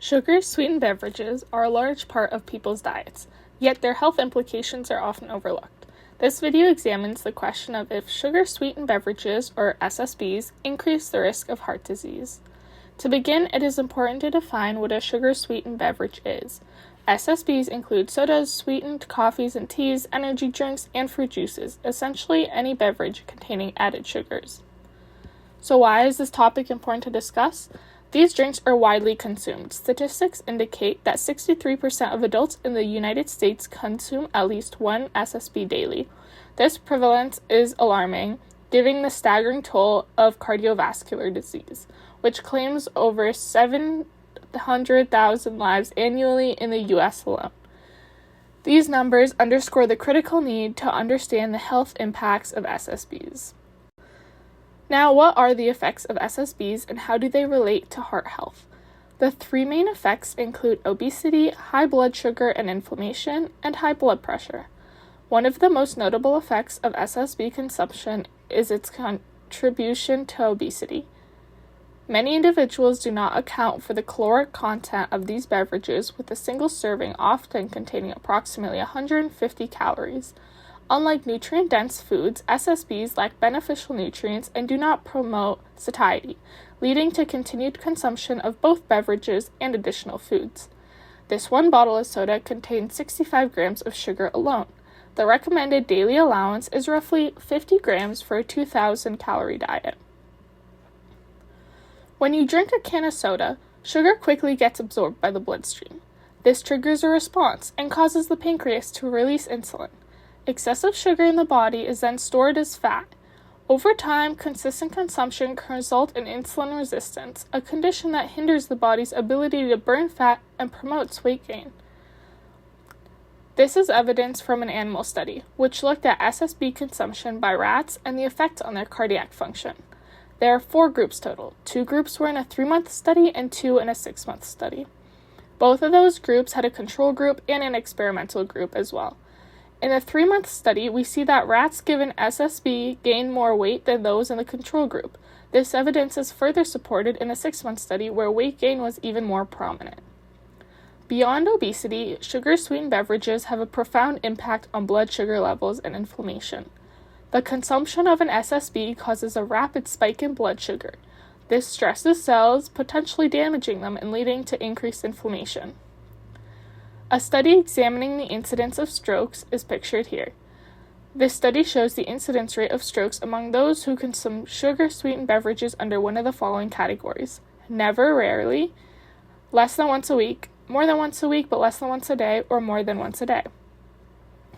Sugar-sweetened beverages are a large part of people's diets, yet their health implications are often overlooked. This video examines the question of if sugar-sweetened beverages, or SSBs, increase the risk of heart disease. To begin, it is important to define what a sugar-sweetened beverage is. SSBs include sodas, sweetened coffees and teas, energy drinks, and fruit juices, essentially any beverage containing added sugars. So why is this topic important to discuss? These drinks are widely consumed. Statistics indicate that 63% of adults in the United States consume at least one SSB daily. This prevalence is alarming, given the staggering toll of cardiovascular disease, which claims over 700,000 lives annually in the U.S. alone. These numbers underscore the critical need to understand the health impacts of SSBs. Now, what are the effects of SSBs and how do they relate to heart health? The three main effects include obesity, high blood sugar and inflammation, and high blood pressure. One of the most notable effects of SSB consumption is its contribution to obesity. Many individuals do not account for the caloric content of these beverages, with a single serving often containing approximately 150 calories. Unlike nutrient-dense foods, SSBs lack beneficial nutrients and do not promote satiety, leading to continued consumption of both beverages and additional foods. This one bottle of soda contains 65 grams of sugar alone. The recommended daily allowance is roughly 50 grams for a 2,000-calorie diet. When you drink a can of soda, sugar quickly gets absorbed by the bloodstream. This triggers a response and causes the pancreas to release insulin. Excessive sugar in the body is then stored as fat. Over time, consistent consumption can result in insulin resistance, a condition that hinders the body's ability to burn fat and promotes weight gain. This is evidence from an animal study, which looked at SSB consumption by rats and the effect on their cardiac function. There are 4 groups total. 2 groups were in a 3-month study and 2 in a 6-month study. Both of those groups had a control group and an experimental group as well. In the 3-month study, we see that rats given SSB gained more weight than those in the control group. This evidence is further supported in a 6-month study where weight gain was even more prominent. Beyond obesity, sugar-sweetened beverages have a profound impact on blood sugar levels and inflammation. The consumption of an SSB causes a rapid spike in blood sugar. This stresses cells, potentially damaging them and leading to increased inflammation. A study examining the incidence of strokes is pictured here. This study shows the incidence rate of strokes among those who consume sugar-sweetened beverages under one of the following categories: never, rarely, less than once a week, more than once a week but less than once a day, or more than once a day.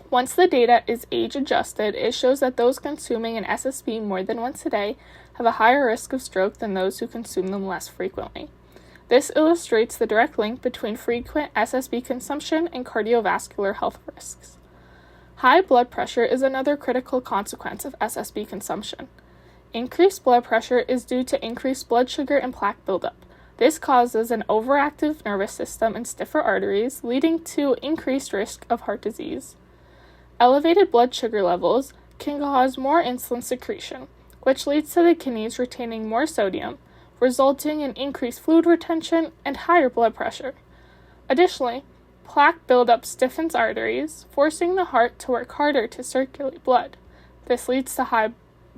Once the data is age-adjusted, it shows that those consuming an SSB more than once a day have a higher risk of stroke than those who consume them less frequently. This illustrates the direct link between frequent SSB consumption and cardiovascular health risks. High blood pressure is another critical consequence of SSB consumption. Increased blood pressure is due to increased blood sugar and plaque buildup. This causes an overactive nervous system and stiffer arteries, leading to increased risk of heart disease. Elevated blood sugar levels can cause more insulin secretion, which leads to the kidneys retaining more sodium, resulting in increased fluid retention and higher blood pressure. Additionally, plaque buildup stiffens arteries, forcing the heart to work harder to circulate blood. This leads to high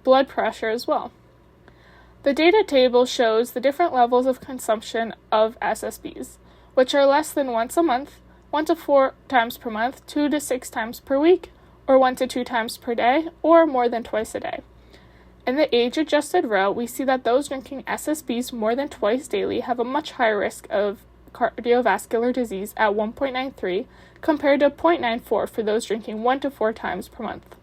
blood pressure as well. The data table shows the different levels of consumption of SSBs, which are less than once a month, 1 to 4 times per month, 2 to 6 times per week, or 1 to 2 times per day, or more than twice a day. In the age-adjusted row, we see that those drinking SSBs more than twice daily have a much higher risk of cardiovascular disease at 1.93 compared to 0.94 for those drinking 1 to 4 times per month.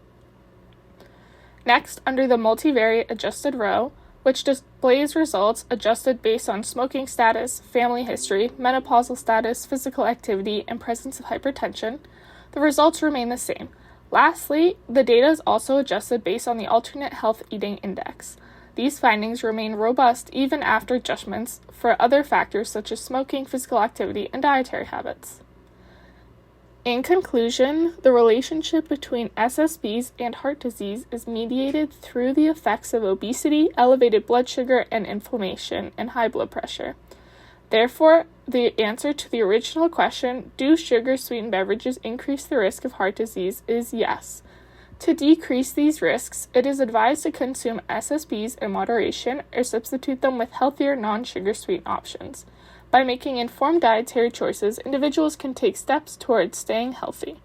Next, under the multivariate adjusted row, which displays results adjusted based on smoking status, family history, menopausal status, physical activity, and presence of hypertension, the results remain the same. Lastly, the data is also adjusted based on the alternate health eating index. These findings remain robust even after adjustments for other factors such as smoking, physical activity, and dietary habits. In conclusion, the relationship between SSBs and heart disease is mediated through the effects of obesity, elevated blood sugar, and inflammation, and high blood pressure. Therefore, the answer to the original question, do sugar-sweetened beverages increase the risk of heart disease, is yes. To decrease these risks, it is advised to consume SSBs in moderation or substitute them with healthier non-sugar-sweet options. By making informed dietary choices, individuals can take steps towards staying healthy.